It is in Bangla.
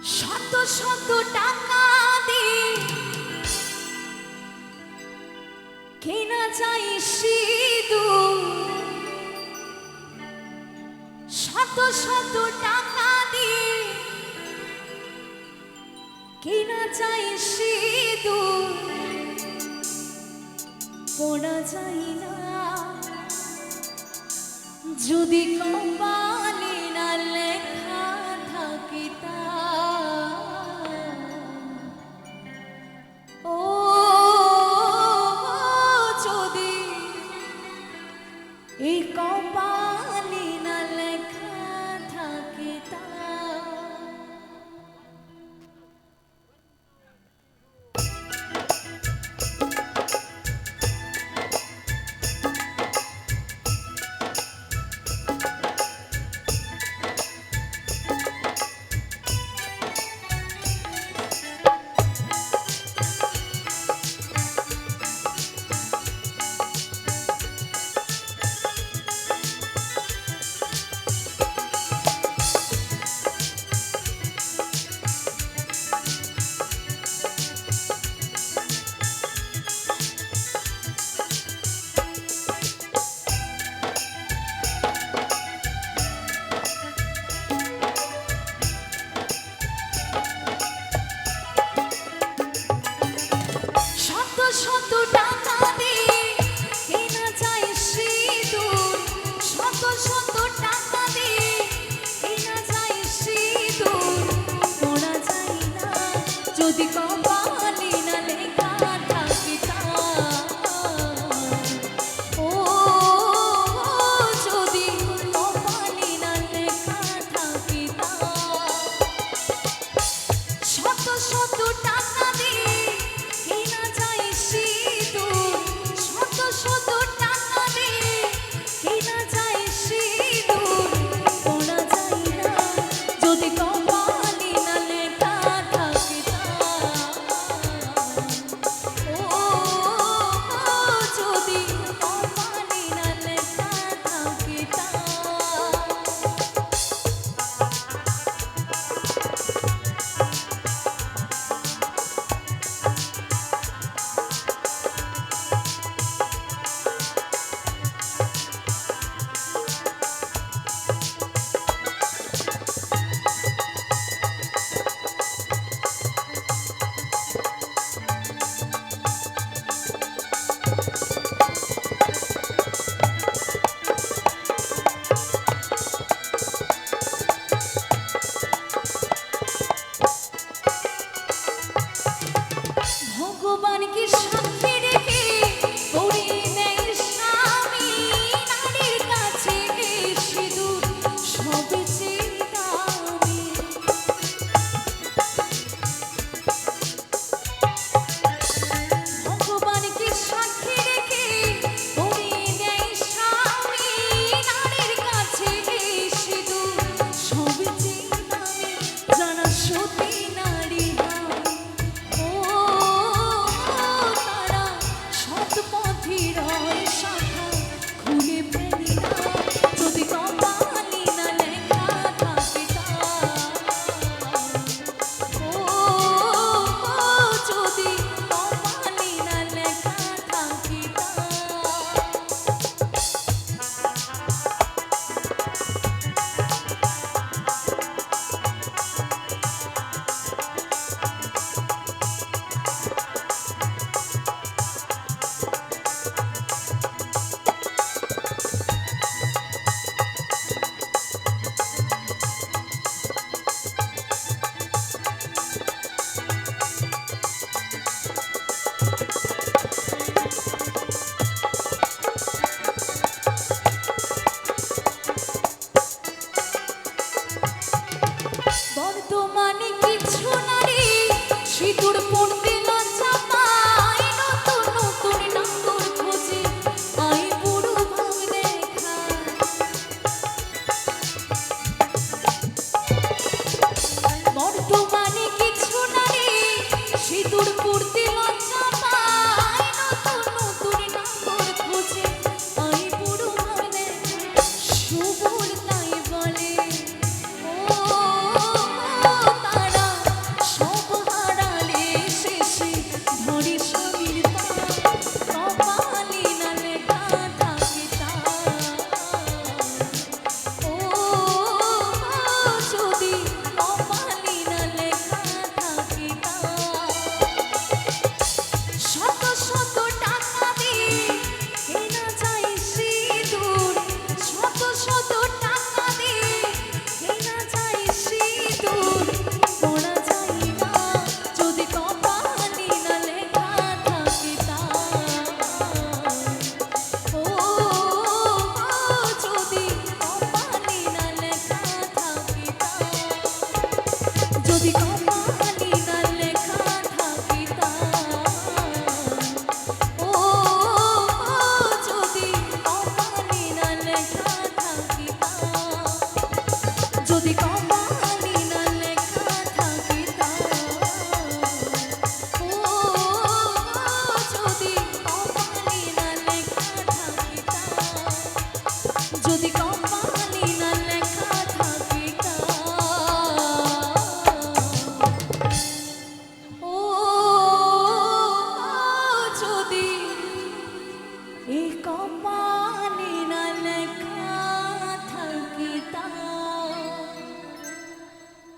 শত শত টাকা দিয়ে কেনা যায় সিঁদুর, শত শত টাকা দিয়ে কেনা যায় সিঁদুর, পড়া যায় না যদি কপালে না লেখা থাকে তা। ও যদি এই কপালে না লেখা থাকে তা। শত টাকা দিয়ে কেনা যায় সিঁদুর, শত শত টাকা দিয়ে কেনা যায় সিঁদুর, পড়া যায় না যদি কপালে না লেখা থাকে তা। ও যদি কপালে না লেখা থাকে তা। শত শত টাকা দিয়ে কেনা যায় সিঁদুর, শত শত টাকা দিয়ে কেনা যায় সিঁদুর, পড়া যায় না যদি কপালে না লেখা থাকে তা। ও যদি কপালে না লেখা থাকে তা। ভগবানকে সাক্ষী রেখে পরিয়ে দেয় স্বামী, নারীর কাছে এই সিঁদুর সবচেয়ে দামি। ভগবানকে সাক্ষী রেখে পরিয়ে দেয় স্বামী, নারীর কাছে এই সিঁদুর সবচেয়ে দামি। যারা সতী নারী ও তারা সৎ পথের শাখা খুলে ফেলি না যদি কপালে না লেখা থাকে তা। ও যদি কপালে না লেখা থাকে তা। বর্তমানে কিছু নারী সিঁদুর পড়তে লজ্জা পায়, নতুন নতুন নাগর খোঁজে আই বুড়ো ভাব দেখায়। বর্তমানে কিছু নারী সিঁদুর পড়তে লজ্জা পায়, নতুন নতুন নাগর খোঁজে আই বুড়ো ভাব দেখায়। শুভর তাই বলে ও তারা যদি কপালে না লেখা থাকে তা, ও যদি এই কপাল